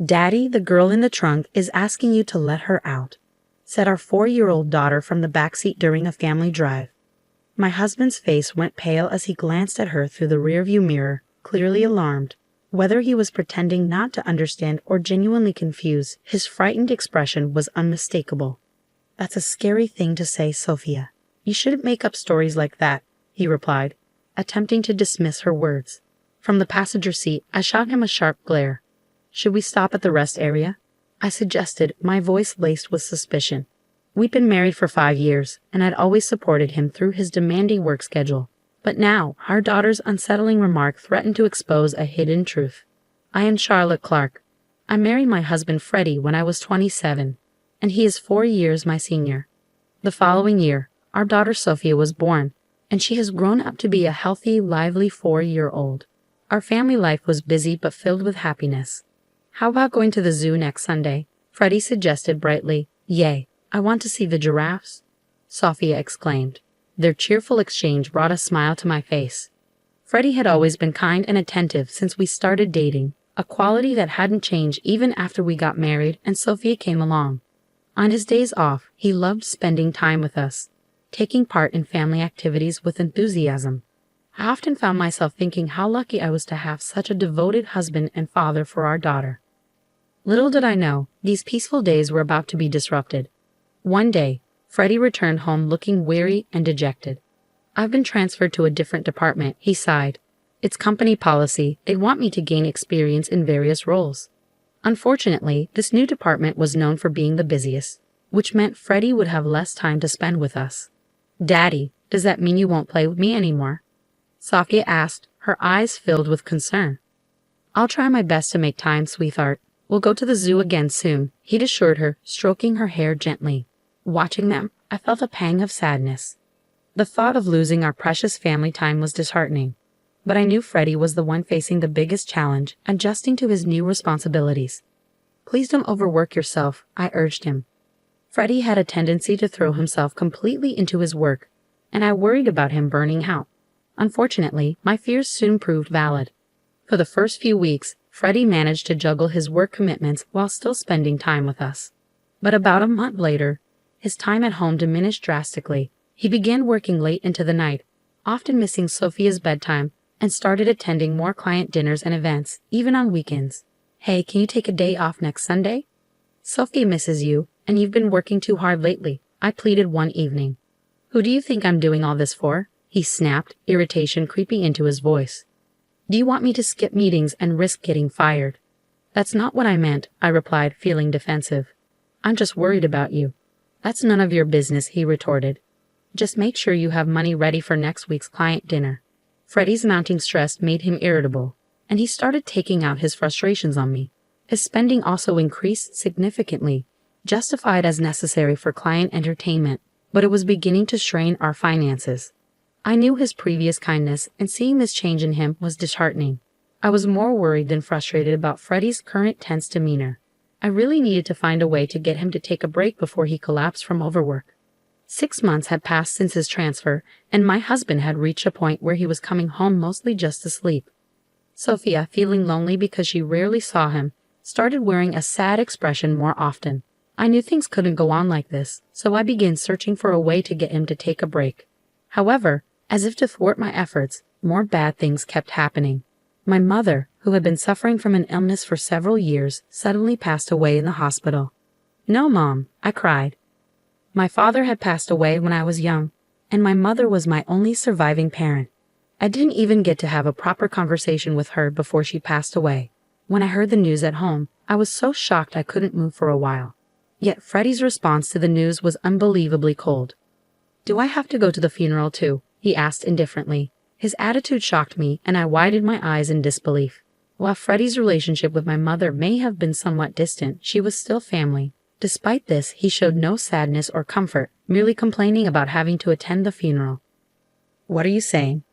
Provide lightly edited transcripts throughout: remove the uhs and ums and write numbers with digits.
"Daddy, the girl in the trunk is asking you to let her out," said our 4-year-old daughter from the backseat during a family drive. My husband's face went pale as he glanced at her through the rearview mirror, clearly alarmed. Whether he was pretending not to understand or genuinely confused, his frightened expression was unmistakable. "That's a scary thing to say, Sophia. You shouldn't make up stories like that," he replied, attempting to dismiss her words. From the passenger seat, I shot him a sharp glare. "Should we stop at the rest area?" I suggested, my voice laced with suspicion. We'd been married for 5 years, and I'd always supported him through his demanding work schedule. But now, our daughter's unsettling remark threatened to expose a hidden truth. "I am Charlotte Clark. I married my husband Freddie when I was 27, and he is 4 years my senior. The following year, our daughter Sophia was born, and she has grown up to be a healthy, lively 4-year-old. Our family life was busy but filled with happiness. How about going to the zoo next Sunday?" Freddie suggested brightly. "Yay, I want to see the giraffes," Sophia exclaimed. Their cheerful exchange brought a smile to my face. Freddie had always been kind and attentive since we started dating, a quality that hadn't changed even after we got married and Sophia came along. On his days off, he loved spending time with us, taking part in family activities with enthusiasm. I often found myself thinking how lucky I was to have such a devoted husband and father for our daughter. Little did I know, these peaceful days were about to be disrupted. One day, Freddie returned home looking weary and dejected. "I've been transferred to a different department," he sighed. "It's company policy. They want me to gain experience in various roles." Unfortunately, this new department was known for being the busiest, which meant Freddie would have less time to spend with us. "Daddy, does that mean you won't play with me anymore?" Sophia asked, her eyes filled with concern. "I'll try my best to make time, sweetheart. We'll go to the zoo again soon," he'd assured her, stroking her hair gently. Watching them, I felt a pang of sadness. The thought of losing our precious family time was disheartening. But I knew Freddie was the one facing the biggest challenge, adjusting to his new responsibilities. "Please don't overwork yourself," I urged him. Freddie had a tendency to throw himself completely into his work, and I worried about him burning out. Unfortunately, my fears soon proved valid. For the first few weeks, Freddie managed to juggle his work commitments while still spending time with us. But about a month later, his time at home diminished drastically. He began working late into the night, often missing Sophia's bedtime, and started attending more client dinners and events, even on weekends. "Hey, can you take a day off next Sunday? Sophia misses you, and you've been working too hard lately," I pleaded one evening. "Who do you think I'm doing all this for?" he snapped, irritation creeping into his voice. "Do you want me to skip meetings and risk getting fired?" "That's not what I meant," I replied, feeling defensive. "I'm just worried about you." "That's none of your business," he retorted. "Just make sure you have money ready for next week's client dinner." Freddie's mounting stress made him irritable, and he started taking out his frustrations on me. His spending also increased significantly, justified as necessary for client entertainment, but it was beginning to strain our finances. I knew his previous kindness, and seeing this change in him was disheartening. I was more worried than frustrated about Freddie's current tense demeanor. I really needed to find a way to get him to take a break before he collapsed from overwork. 6 months had passed since his transfer, and my husband had reached a point where he was coming home mostly just to sleep. Sophia, feeling lonely because she rarely saw him, started wearing a sad expression more often. I knew things couldn't go on like this, so I began searching for a way to get him to take a break. However, as if to thwart my efforts, more bad things kept happening. My mother, who had been suffering from an illness for several years, suddenly passed away in the hospital. "No, Mom," I cried. My father had passed away when I was young, and my mother was my only surviving parent. I didn't even get to have a proper conversation with her before she passed away. When I heard the news at home, I was so shocked I couldn't move for a while. Yet Freddie's response to the news was unbelievably cold. "Do I have to go to the funeral too?" he asked indifferently. His attitude shocked me, and I widened my eyes in disbelief. While Freddie's relationship with my mother may have been somewhat distant, she was still family. Despite this, he showed no sadness or comfort, merely complaining about having to attend the funeral. "What are you saying?"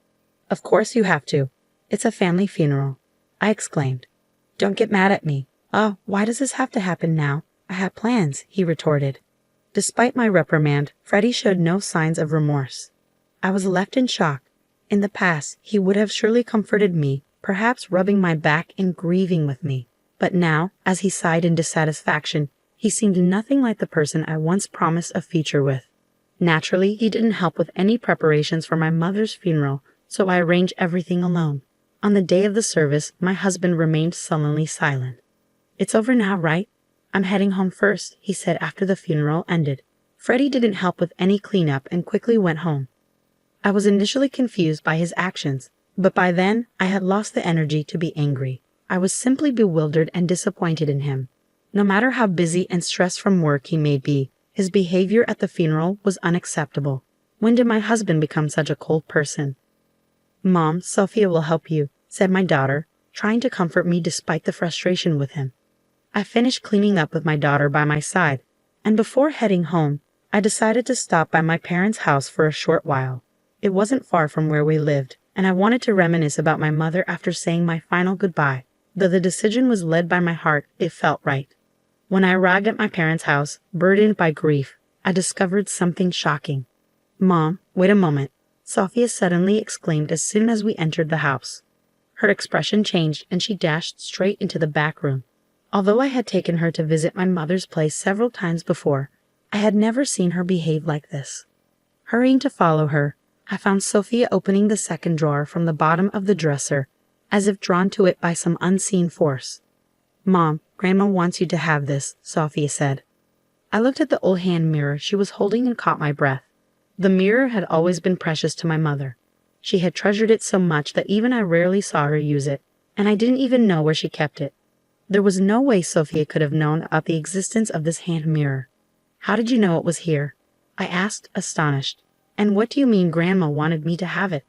"Of course you have to. It's a family funeral," I exclaimed. "Don't get mad at me." "Oh, why does this have to happen now? I had plans," he retorted. Despite my reprimand, Freddie showed no signs of remorse. I was left in shock. In the past, he would have surely comforted me, perhaps rubbing my back and grieving with me. But now, as he sighed in dissatisfaction, he seemed nothing like the person I once promised a future with. Naturally, he didn't help with any preparations for my mother's funeral, so I arranged everything alone. On the day of the service, my husband remained sullenly silent. "It's over now, right? I'm heading home first," he said after the funeral ended. Freddie didn't help with any cleanup and quickly went home. I was initially confused by his actions, but by then I had lost the energy to be angry. I was simply bewildered and disappointed in him. No matter how busy and stressed from work he may be, his behavior at the funeral was unacceptable. When did my husband become such a cold person? "Mom, Sophia will help you," said my daughter, trying to comfort me despite the frustration with him. I finished cleaning up with my daughter by my side, and before heading home, I decided to stop by my parents' house for a short while. It wasn't far from where we lived, and I wanted to reminisce about my mother after saying my final goodbye. Though the decision was led by my heart, it felt right. When I arrived at my parents' house, burdened by grief, I discovered something shocking. "Mom, wait a moment," Sophia suddenly exclaimed as soon as we entered the house. Her expression changed and she dashed straight into the back room. Although I had taken her to visit my mother's place several times before, I had never seen her behave like this. Hurrying to follow her, I found Sophia opening the second drawer from the bottom of the dresser, as if drawn to it by some unseen force. "Mom, Grandma wants you to have this," Sophia said. I looked at the old hand mirror she was holding and caught my breath. The mirror had always been precious to my mother. She had treasured it so much that even I rarely saw her use it, and I didn't even know where she kept it. There was no way Sophia could have known about the existence of this hand mirror. "How did you know it was here?" I asked, astonished. "And what do you mean Grandma wanted me to have it?"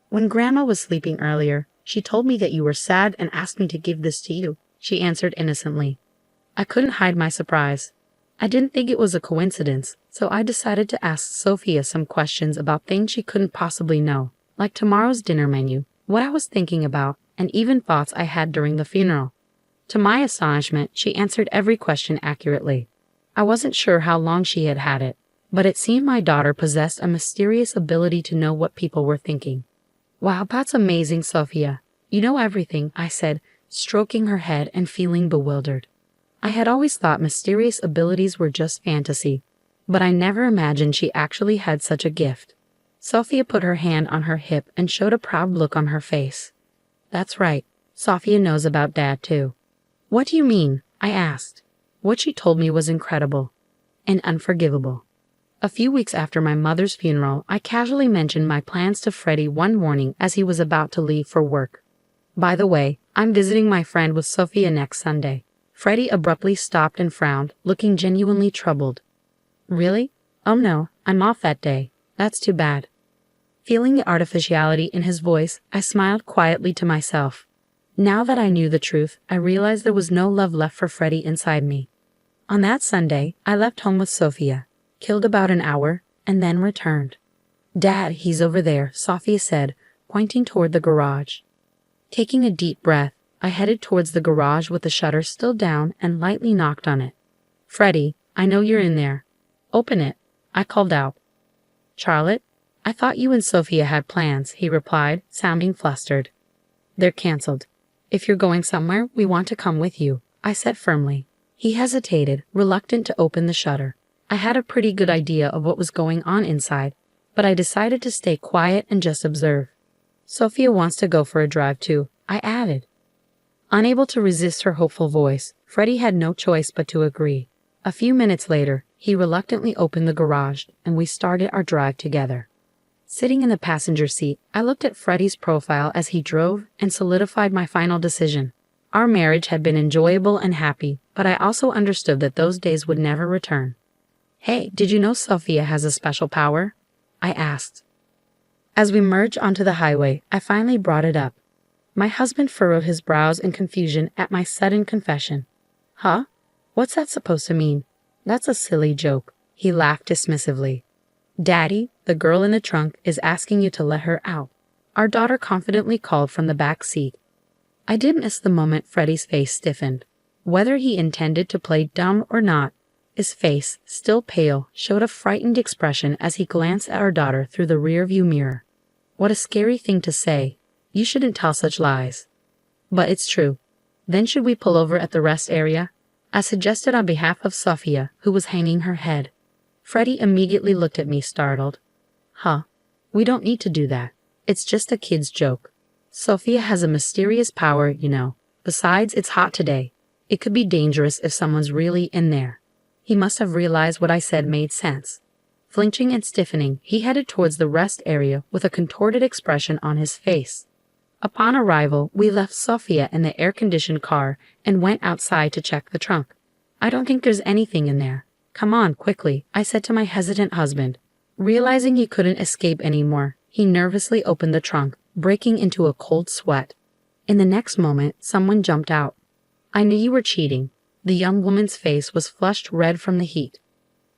"When Grandma was sleeping earlier, she told me that you were sad and asked me to give this to you," she answered innocently. I couldn't hide my surprise. I didn't think it was a coincidence, so I decided to ask Sophia some questions about things she couldn't possibly know, like tomorrow's dinner menu, what I was thinking about, and even thoughts I had during the funeral. To my astonishment, she answered every question accurately. I wasn't sure how long she had had it, but it seemed my daughter possessed a mysterious ability to know what people were thinking. "Wow, that's amazing, Sophia. You know everything," I said, stroking her head and feeling bewildered. I had always thought mysterious abilities were just fantasy, but I never imagined she actually had such a gift. Sophia put her hand on her hip and showed a proud look on her face. "That's right. Sophia knows about Dad, too." "What do you mean?" I asked. What she told me was incredible and unforgivable. A few weeks after my mother's funeral, I casually mentioned my plans to Freddie one morning as he was about to leave for work. "By the way, I'm visiting my friend with Sophia next Sunday." Freddie abruptly stopped and frowned, looking genuinely troubled. "Really? Oh no, I'm off that day. That's too bad." Feeling the artificiality in his voice, I smiled quietly to myself. Now that I knew the truth, I realized there was no love left for Freddie inside me. On that Sunday, I left home with Sophia, killed about an hour, and then returned. "Dad, he's over there," Sophia said, pointing toward the garage. Taking a deep breath, I headed towards the garage with the shutter still down and lightly knocked on it. "Freddie, I know you're in there. Open it," I called out. "Charlotte, I thought you and Sophia had plans," he replied, sounding flustered. "They're canceled. If you're going somewhere, we want to come with you," I said firmly. He hesitated, reluctant to open the shutter. I had a pretty good idea of what was going on inside, but I decided to stay quiet and just observe. "Sophia wants to go for a drive too," I added. Unable to resist her hopeful voice, Freddie had no choice but to agree. A few minutes later, he reluctantly opened the garage, and we started our drive together. Sitting in the passenger seat, I looked at Freddie's profile as he drove and solidified my final decision. Our marriage had been enjoyable and happy, but I also understood that those days would never return. "Hey, did you know Sophia has a special power?" I asked. As we merged onto the highway, I finally brought it up. My husband furrowed his brows in confusion at my sudden confession. "Huh? What's that supposed to mean?" "That's a silly joke," he laughed dismissively. "Daddy, the girl in the trunk is asking you to let her out," our daughter confidently called from the back seat. I didn't miss the moment Freddie's face stiffened. Whether he intended to play dumb or not, his face, still pale, showed a frightened expression as he glanced at our daughter through the rearview mirror. What a scary thing to say. You shouldn't tell such lies. But it's true. Then should we pull over at the rest area? I suggested on behalf of Sophia, who was hanging her head. Freddie immediately looked at me startled. Huh? We don't need to do that. It's just a kid's joke. Sophia has a mysterious power, you know. Besides, it's hot today. It could be dangerous if someone's really in there. He must have realized what I said made sense. Flinching and stiffening, he headed towards the rest area with a contorted expression on his face. Upon arrival, we left Sophia in the air-conditioned car and went outside to check the trunk. I don't think there's anything in there. Come on, quickly, I said to my hesitant husband. Realizing he couldn't escape anymore, he nervously opened the trunk, breaking into a cold sweat. In the next moment, someone jumped out. I knew you were cheating. The young woman's face was flushed red from the heat.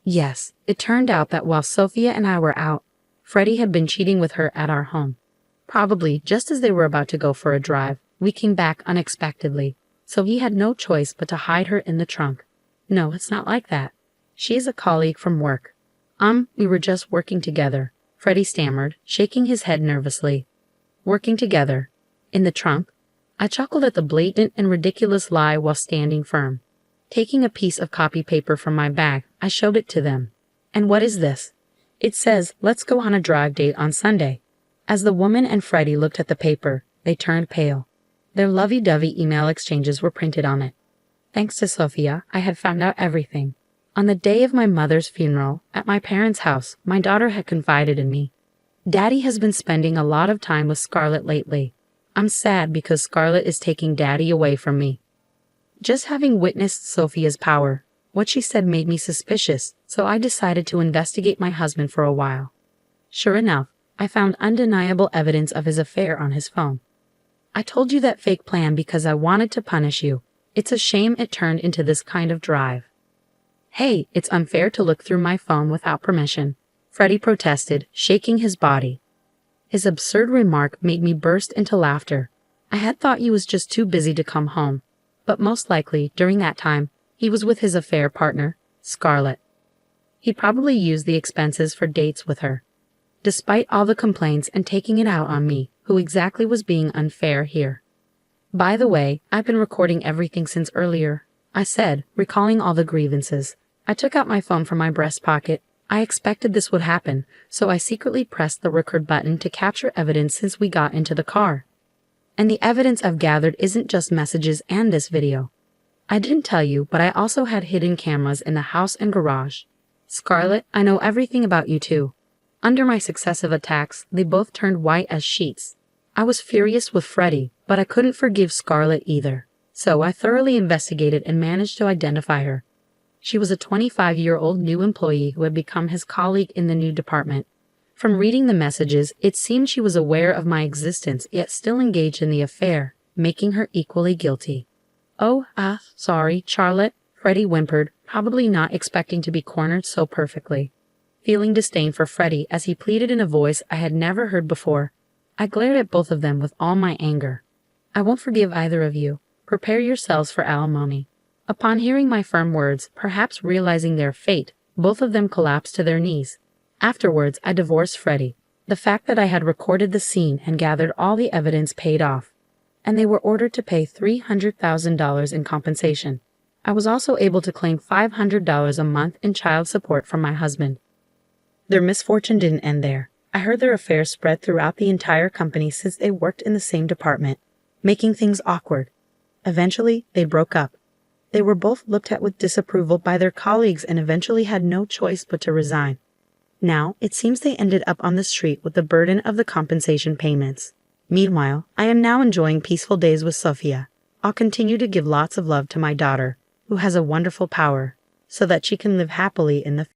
Yes, it turned out that while Sophia and I were out, Freddie had been cheating with her at our home. Probably just as they were about to go for a drive, we came back unexpectedly, so he had no choice but to hide her in the trunk. No, it's not like that. She is a colleague from work. We were just working together, Freddie stammered, shaking his head nervously. Working together? In the trunk? I chuckled at the blatant and ridiculous lie while standing firm. Taking a piece of copy paper from my bag, I showed it to them. And what is this? It says, let's go on a drive date on Sunday. As the woman and Freddie looked at the paper, they turned pale. Their lovey-dovey email exchanges were printed on it. Thanks to Sophia, I had found out everything. On the day of my mother's funeral, at my parents' house, my daughter had confided in me. Daddy has been spending a lot of time with Scarlett lately. I'm sad because Scarlett is taking Daddy away from me. Just having witnessed Sophia's power, what she said made me suspicious, so I decided to investigate my husband for a while. Sure enough, I found undeniable evidence of his affair on his phone. I told you that fake plan because I wanted to punish you. It's a shame it turned into this kind of drive. Hey, it's unfair to look through my phone without permission, Freddie protested, shaking his body. His absurd remark made me burst into laughter. I had thought he was just too busy to come home, but most likely, during that time, he was with his affair partner, Scarlett. He probably used the expenses for dates with her. Despite all the complaints and taking it out on me, who exactly was being unfair here? By the way, I've been recording everything since earlier, I said, recalling all the grievances. I took out my phone from my breast pocket. I expected this would happen, so I secretly pressed the record button to capture evidence since we got into the car. And the evidence I've gathered isn't just messages and this video. I didn't tell you, but I also had hidden cameras in the house and garage. Scarlett, I know everything about you too. Under my successive attacks, they both turned white as sheets. I was furious with Freddie, but I couldn't forgive Scarlett either. So I thoroughly investigated and managed to identify her. She was a 25-year-old new employee who had become his colleague in the new department. From reading the messages, it seemed she was aware of my existence yet still engaged in the affair, making her equally guilty. Oh, sorry, Charlotte, Freddie whimpered, probably not expecting to be cornered so perfectly. Feeling disdain for Freddie as he pleaded in a voice I had never heard before, I glared at both of them with all my anger. I won't forgive either of you. Prepare yourselves for alimony. Upon hearing my firm words, perhaps realizing their fate, both of them collapsed to their knees. Afterwards, I divorced Freddie. The fact that I had recorded the scene and gathered all the evidence paid off, and they were ordered to pay $300,000 in compensation. I was also able to claim $500 a month in child support from my husband. Their misfortune didn't end there. I heard their affair spread throughout the entire company since they worked in the same department, making things awkward. Eventually, they broke up. They were both looked at with disapproval by their colleagues and eventually had no choice but to resign. Now, it seems they ended up on the street with the burden of the compensation payments. Meanwhile, I am now enjoying peaceful days with Sophia. I'll continue to give lots of love to my daughter, who has a wonderful power, so that she can live happily in the future.